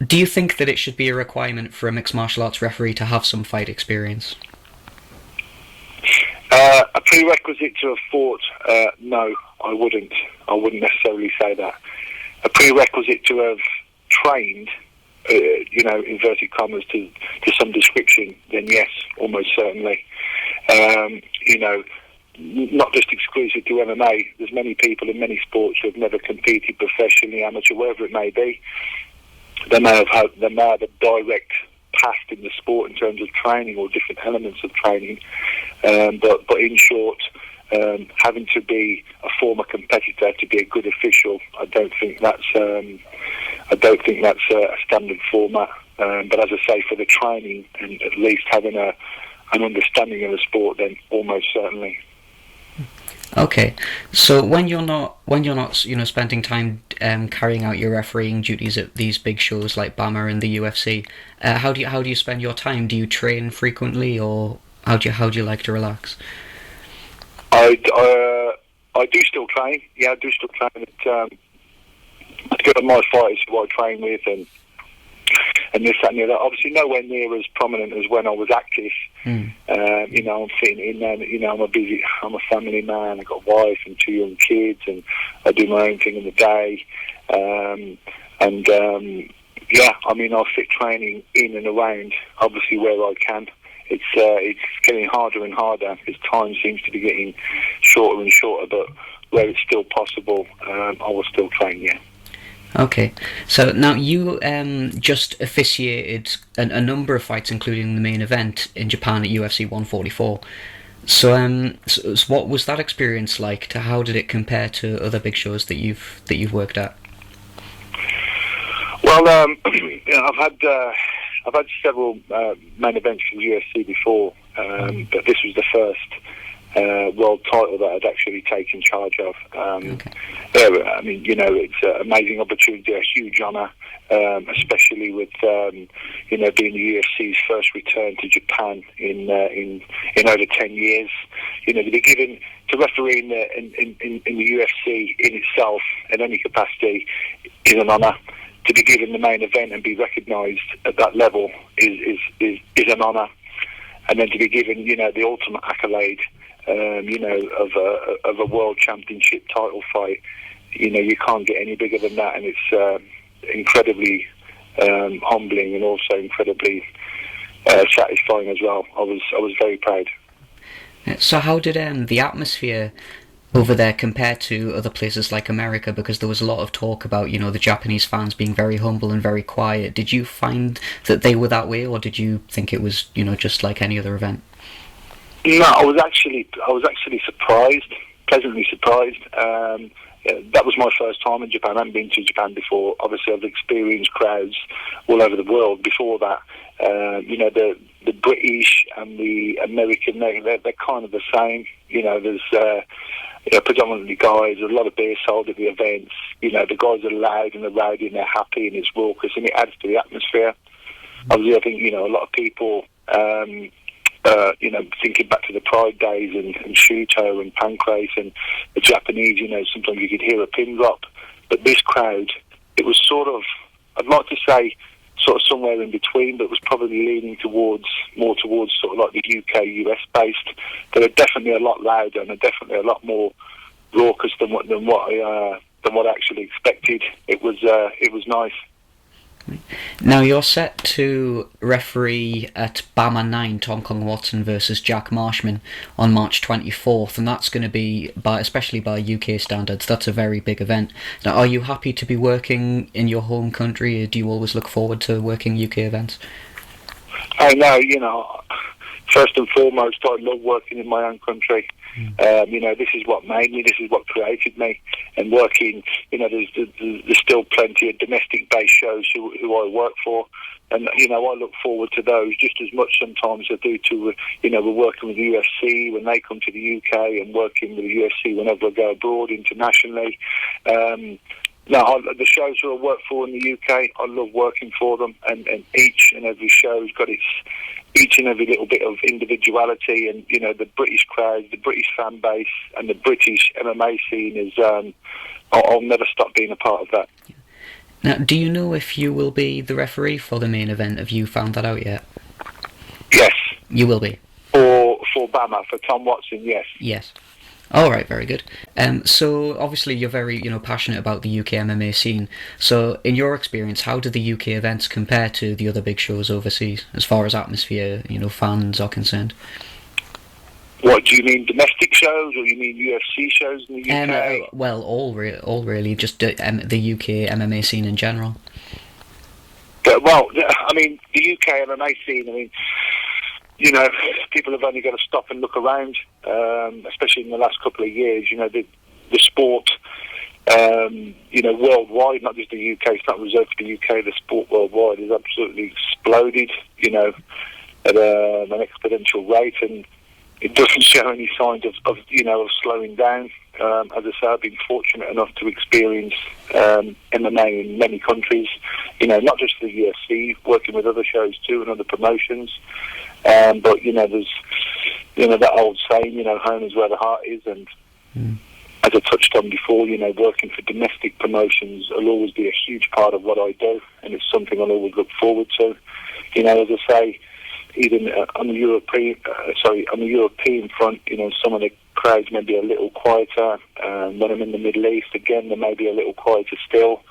Do you think that it should be a requirement for a mixed martial arts referee to have some fight experience? A prerequisite to have fought? No, I wouldn't. I wouldn't necessarily say that. A prerequisite to have trained, inverted commas, to some description, then yes, almost certainly. Not just exclusive to MMA. There's many people in many sports who have never competed professionally, amateur, wherever it may be. They may have a direct past in the sport in terms of training or different elements of training. But in short, having to be a former competitor to be a good official, I don't think that's a standard format. But as I say, for the training and at least having an understanding of the sport, then almost certainly. Okay, so when you're not, spending time carrying out your refereeing duties at these big shows like BAMMA and the UFC, how do you spend your time? Do you train frequently, or how do you like to relax? I do still train. Yeah, I do still train. I get my fighters who I train with, and this, that, and the other. Obviously, nowhere near as prominent as when I was active. I'm fitting in there. I'm a family man. I've got a wife and 2 young kids, and I do my own thing in the day. I'll fit training in and around, obviously, where I can. It's getting harder and harder because time seems to be getting shorter and shorter, but where it's still possible, I will still train, yeah. Okay, so now you just officiated a number of fights, including the main event in Japan at UFC 144. So what was that experience like? How did it compare to other big shows that you've worked at? Well, I've had several main events from UFC before, but this was the first world title that I'd actually taken charge of. It's an amazing opportunity, a huge honour, especially with being the UFC's first return to Japan in over 10 years. To be given to referee in the UFC in itself in any capacity is an honour. To be given the main event and be recognised at that level is an honour, and then to be given the ultimate accolade of a world championship title fight, you can't get any bigger than that, and it's incredibly humbling and also incredibly satisfying as well. I was very proud. So how did the atmosphere over there compare to other places like America? Because there was a lot of talk about the Japanese fans being very humble and very quiet. Did you find that they were that way, or did you think it was just like any other event? No, I was actually surprised, pleasantly surprised. That was my first time in Japan. I hadn't been to Japan before. Obviously, I've experienced crowds all over the world before that. The British and the American, they're kind of the same. There's predominantly guys, a lot of beer sold at the events. The guys are loud and they're rowdy and they're happy and it's raucous and it adds to the atmosphere. Obviously, I think, a lot of people, thinking back to the Pride days and Shuto and Pancrase and the Japanese, sometimes you could hear a pin drop. But this crowd, it was sort of, I'd like to say, sort of somewhere in between, but it was probably leaning more towards sort of like the UK, US based. They were definitely a lot louder and they're definitely a lot more raucous than what I actually expected. It was nice. Now you're set to referee at BAMMA 9, Tom Kong Watson versus Jack Marshman on March 24th, and that's going to be, especially by UK standards, that's a very big event. Now, are you happy to be working in your home country? Do you always look forward to working UK events? I know, first and foremost, I love working in my own country. This is what made me, this is what created me. And working, there's still plenty of domestic-based shows who I work for. And, I look forward to those just as much sometimes as I do to, we're working with the UFC when they come to the UK and working with the UFC whenever I go abroad internationally. The shows who I work for in the UK, I love working for them, and each and every show's got each and every little bit of individuality, and the British crowd, the British fan base, and the British MMA scene is. I'll never stop being a part of that. Now, do you know if you will be the referee for the main event? Have you found that out yet? Yes. You will be. For BAMMA, for Tom Watson, yes. Yes. All right, very good. So obviously you're very, passionate about the UK MMA scene. So in your experience, how do the UK events compare to the other big shows overseas, as far as atmosphere, fans are concerned? What do you mean, domestic shows, or you mean UFC shows in the UK? Well, all really, just the UK MMA scene in general. Well, I mean, the UK MMA scene. People have only got to stop and look around, especially in the last couple of years. The sport, worldwide, not just the UK, it's not reserved for the UK, the sport worldwide has absolutely exploded, at an exponential rate, and it doesn't show any signs of slowing down. As I say, I've been fortunate enough to experience MMA in many countries, not just the UFC, working with other shows too and other promotions. But there's that old saying, home is where the heart is, and as I touched on before, working for domestic promotions will always be a huge part of what I do, and it's something I'll always look forward to. As I say, even on the European front, some of the crowds may be a little quieter. When I'm in the Middle East, again, they may be a little quieter still.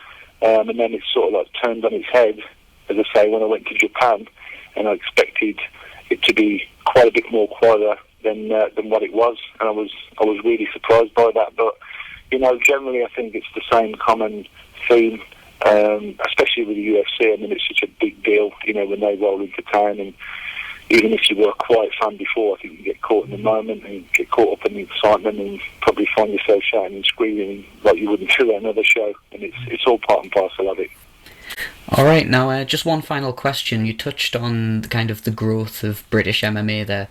And then it's sort of like turned on its head, as I say, when I went to Japan, and I expected it to be quite a bit more quieter than what it was, and I was really surprised by that. But generally, I think it's the same common theme, especially with the UFC. I mean, it's such a big deal, when they roll into town, and even if you were a quiet fan before, I think you get caught in the moment and get caught up in the excitement and probably find yourself shouting and screaming like you wouldn't do at another show, and it's all part and parcel of it. All right, now just one final question. You touched on the growth of British MMA there.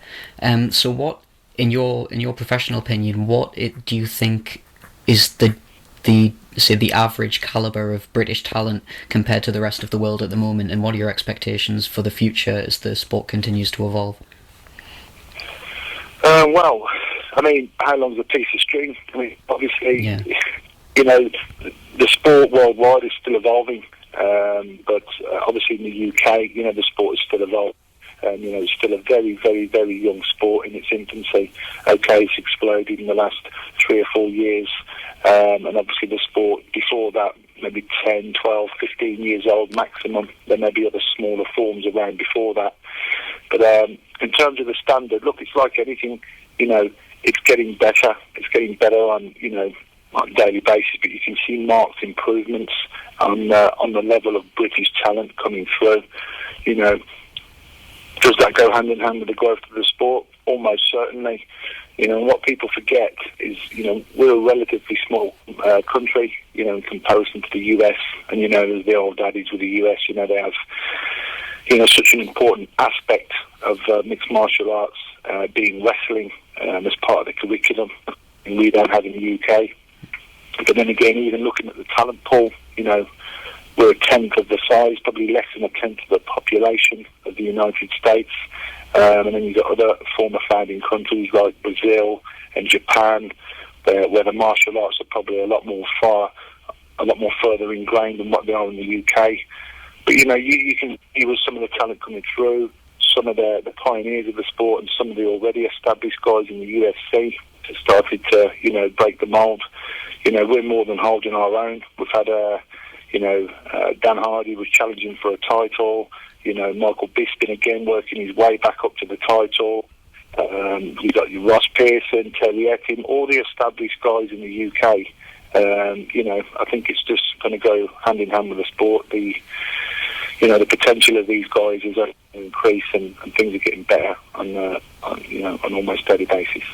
So what, in your professional opinion, do you think is the average caliber of British talent compared to the rest of the world at the moment, and what are your expectations for the future as the sport continues to evolve? Well, I mean, how long's a piece of string? I mean, obviously, the sport worldwide is still evolving. But obviously in the UK, the sport is still evolving. It's still a very, very, very young sport in its infancy. Okay, it's exploded in the last 3 or 4 years. And obviously the sport before that, maybe 10, 12, 15 years old maximum. There may be other smaller forms around before that. But in terms of the standard, look, it's like anything, it's getting better. It's getting better on a daily basis, but you can see marked improvements on the level of British talent coming through. Does that go hand in hand with the growth of the sport? Almost certainly. What people forget is, we're a relatively small country, in comparison to the US. And, there's the old adage with the US, they have, such an important aspect of mixed martial arts being wrestling as part of the curriculum. And we don't have in the UK. But then again, even looking at the talent pool, we're a tenth of the size, probably less than a tenth of the population of the United States. And then you've got other former founding countries like Brazil and Japan, where the martial arts are probably a lot more further ingrained than what they are in the UK. But you can see with some of the talent coming through, some of the pioneers of the sport, and some of the already established guys in the UFC have started to break the mould. We're more than holding our own. We've had Dan Hardy was challenging for a title. Michael Bisping again working his way back up to the title. You've got your Ross Pearson, Terry Etim, all the established guys in the UK. I think it's just going to go hand in hand with the sport. The potential of these guys is increasing, and things are getting better on almost daily basis.